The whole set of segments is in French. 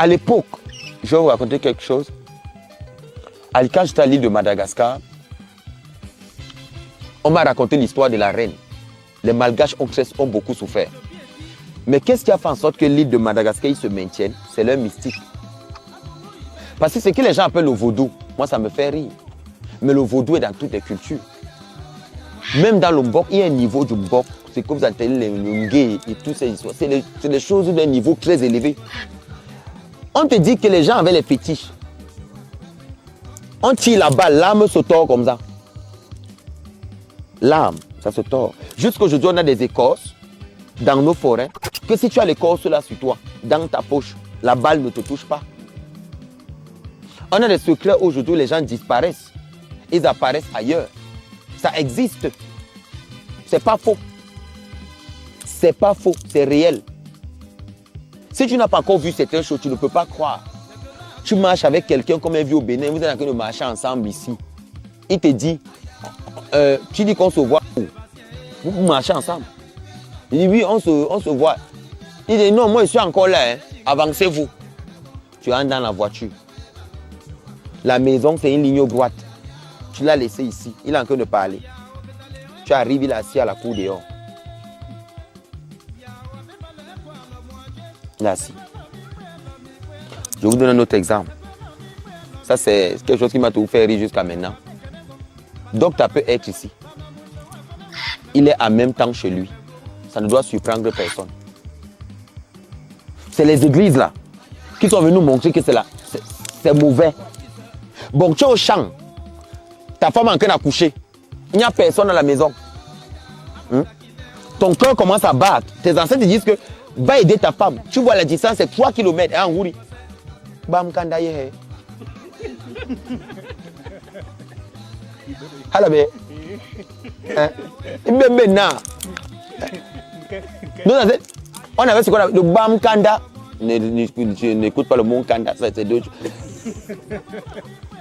À l'époque, je vais vous raconter quelque chose. Quand j'étais à l'île de Madagascar, on m'a raconté l'histoire de la reine. Les Malgaches ont beaucoup souffert. Mais qu'est-ce qui a fait en sorte que l'île de Madagascar se maintienne? C'est leur mystique. Parce que ce que les gens appellent le vaudou, moi ça me fait rire. Mais le vaudou est dans toutes les cultures. Même dans le mbok, il y a un niveau du mbok. C'est comme vous entendez le ngé et toutes ces histoires. C'est des choses d'un niveau très élevé. On te dit que les gens avaient les fétiches. On tire la balle, l'âme se tord comme ça. L'âme, ça se tord. Jusqu'aujourd'hui, on a des écorces dans nos forêts que si tu as l'écorce là sur toi, dans ta poche, la balle ne te touche pas. On a des secrets aujourd'hui, les gens disparaissent. Ils apparaissent ailleurs. Ça existe. C'est pas faux. C'est pas faux, c'est réel. Si tu n'as pas encore vu certaines choses, tu ne peux pas croire. Tu marches avec quelqu'un comme un vieux au Bénin, vous êtes en train de marcher ensemble ici. Il te dit, tu dis qu'on se voit où? Vous marchez ensemble. Il dit oui, on se voit. Il dit non, moi je suis encore là, hein. Avancez-vous. Tu entres dans la voiture. La maison, c'est une ligne droite. Tu l'as laissé ici, il est en train de parler. Tu arrives, il est assis à la cour dehors. Il est assis. Je vous donne un autre exemple. Ça, c'est quelque chose qui m'a tout fait rire jusqu'à maintenant. Docteur peut être ici. Il est en même temps chez lui. Ça ne doit surprendre personne. C'est les églises là qui sont venues montrer que c'est mauvais. Bon, tu es au champ. Ta femme est en train d'accoucher. Il n'y a personne dans la maison. Ton cœur commence à battre. Tes ancêtres te disent que va aider ta femme. Tu vois la distance, c'est 3 km. En roue. Bam kandaye. Halabe. On avait ce qu'on appelle le bam kanda. N'écoute pas le mot kanda. C'est deux.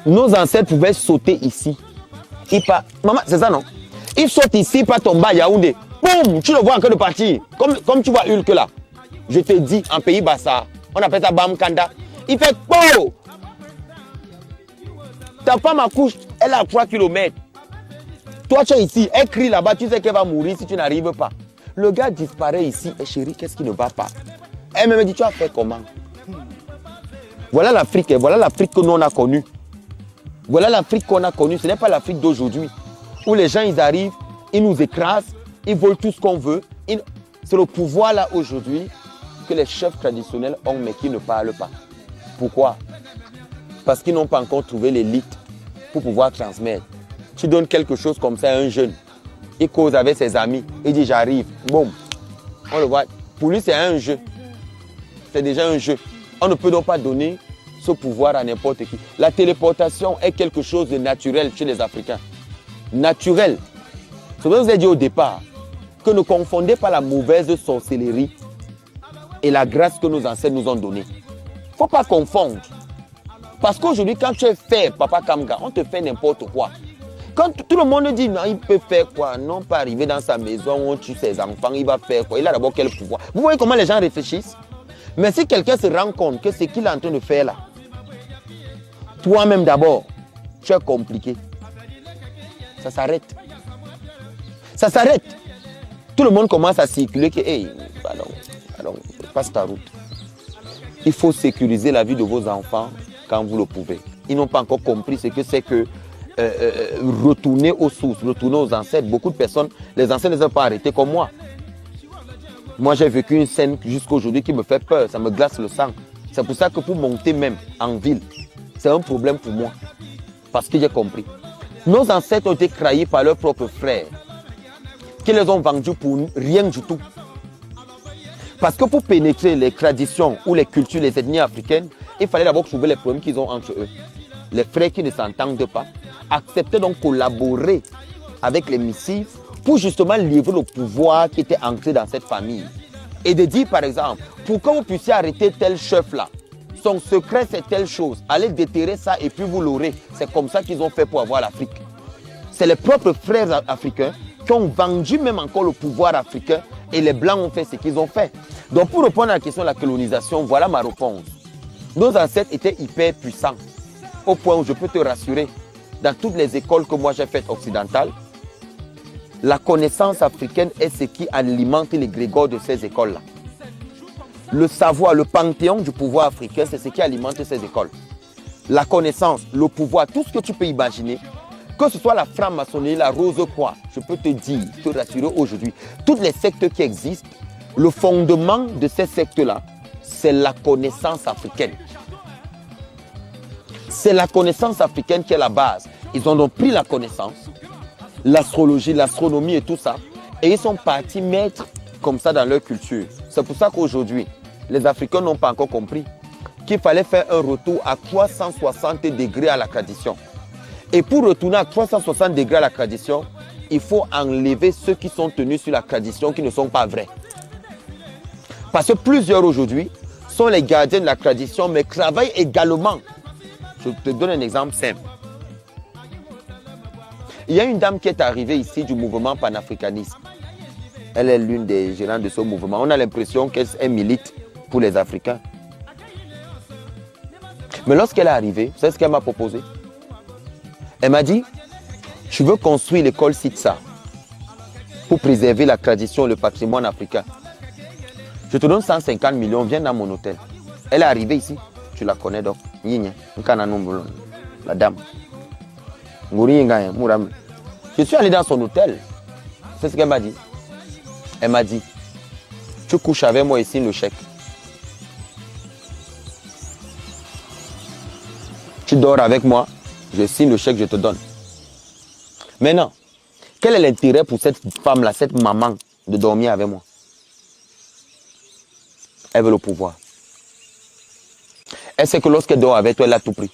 Nos ancêtres pouvaient sauter ici. Maman, c'est ça non? Ils sautent ici, pas tomber à Yaoundé. Boum, tu le vois en train de partir. Comme tu vois Hulk là. Je te dis, en pays Bassa, on appelle ça bam kanda. Il fait po. Ta femme accouche, elle a 3 km. Toi, tu es ici, elle crie là-bas, tu sais qu'elle va mourir si tu n'arrives pas. Le gars disparaît ici. Et chérie, qu'est-ce qui ne va pas? Elle me dit, tu as fait comment? Voilà l'Afrique que nous on a connue. Voilà l'Afrique qu'on a connue. Ce n'est pas l'Afrique d'aujourd'hui. Où les gens, ils arrivent, ils nous écrasent, ils veulent tout ce qu'on veut. C'est le pouvoir là aujourd'hui que les chefs traditionnels ont, mais qui ne parlent pas. Pourquoi? Parce qu'ils n'ont pas encore trouvé l'élite pour pouvoir transmettre. Tu donnes quelque chose comme ça à un jeune. Il cause avec ses amis. Il dit j'arrive. Boum. On le voit. Pour lui, c'est un jeu. C'est déjà un jeu. On ne peut donc pas donner ce pouvoir à n'importe qui. La téléportation est quelque chose de naturel chez les Africains. Naturel. C'est ce que je vous ai dit au départ. Que ne confondez pas la mauvaise sorcellerie et la grâce que nos ancêtres nous ont donnée. Il ne faut pas confondre. Parce qu'aujourd'hui, quand tu es fait, Papa Kamga, on te fait n'importe quoi. Quand tout le monde dit non, il peut faire quoi? Non, pas arriver dans sa maison, on tue ses enfants, il va faire quoi? Il a d'abord quel pouvoir? Vous voyez comment les gens réfléchissent? Mais si quelqu'un se rend compte que ce qu'il est en train de faire là, toi-même d'abord, tu es compliqué. Ça s'arrête. Ça s'arrête. Tout le monde commence à circuler que, hey, pardon, passe ta route. Il faut sécuriser la vie de vos enfants quand vous le pouvez. Ils n'ont pas encore compris ce que c'est que retourner aux sources, retourner aux ancêtres. Beaucoup de personnes, les ancêtres ne sont pas arrêtés comme moi. Moi, j'ai vécu une scène jusqu'à aujourd'hui qui me fait peur, ça me glace le sang. C'est pour ça que pour monter même en ville, c'est un problème pour moi. Parce que j'ai compris. Nos ancêtres ont été trahis par leurs propres frères, qui les ont vendus pour rien du tout. Parce que pour pénétrer les traditions ou les cultures, les ethnies africaines, il fallait d'abord trouver les problèmes qu'ils ont entre eux. Les frères qui ne s'entendent pas, acceptaient donc collaborer avec les missives pour justement livrer le pouvoir qui était ancré dans cette famille. Et de dire par exemple, pour que vous puissiez arrêter tel chef-là, son secret c'est telle chose, allez déterrer ça et puis vous l'aurez. C'est comme ça qu'ils ont fait pour avoir l'Afrique. C'est les propres frères africains qui ont vendu même encore le pouvoir africain et les Blancs ont fait ce qu'ils ont fait. Donc pour répondre à la question de la colonisation, voilà ma réponse. Nos ancêtres étaient hyper puissants, au point où je peux te rassurer, dans toutes les écoles que moi j'ai faites occidentales, la connaissance africaine est ce qui alimente les grégores de ces écoles-là. Le savoir, le panthéon du pouvoir africain, c'est ce qui alimente ces écoles. La connaissance, le pouvoir, tout ce que tu peux imaginer, que ce soit la franc-maçonnerie, la Rose-Croix, je peux te dire, te rassurer aujourd'hui, toutes les sectes qui existent, le fondement de ces sectes-là, c'est la connaissance africaine. C'est la connaissance africaine qui est la base. Ils ont donc pris la connaissance, l'astrologie, l'astronomie et tout ça, et ils sont partis mettre comme ça dans leur culture. C'est pour ça qu'aujourd'hui, les Africains n'ont pas encore compris qu'il fallait faire un retour à 360 degrés à la tradition. Et pour retourner à 360 degrés à la tradition, il faut enlever ceux qui sont tenus sur la tradition qui ne sont pas vrais. Parce que plusieurs aujourd'hui sont les gardiens de la tradition, mais travaillent également. Je te donne un exemple simple. Il y a une dame qui est arrivée ici du mouvement panafricaniste. Elle est l'une des gérantes de ce mouvement. On a l'impression qu'elle milite pour les Africains. Mais lorsqu'elle est arrivée, vous savez ce qu'elle m'a proposé? Elle m'a dit, tu veux construire l'école Sitsa pour préserver la tradition et le patrimoine africain. Je te donne 150 millions, viens dans mon hôtel. Elle est arrivée ici, tu la connais donc. La dame. Je suis allé dans son hôtel. C'est ce qu'elle m'a dit. Elle m'a dit, tu couches avec moi ici le chèque. Tu dors avec moi, je signe le chèque, je te donne. Maintenant, quel est l'intérêt pour cette femme-là, cette maman, de dormir avec moi? Elle veut le pouvoir. Elle sait que lorsqu'elle dort avec toi, elle a tout pris.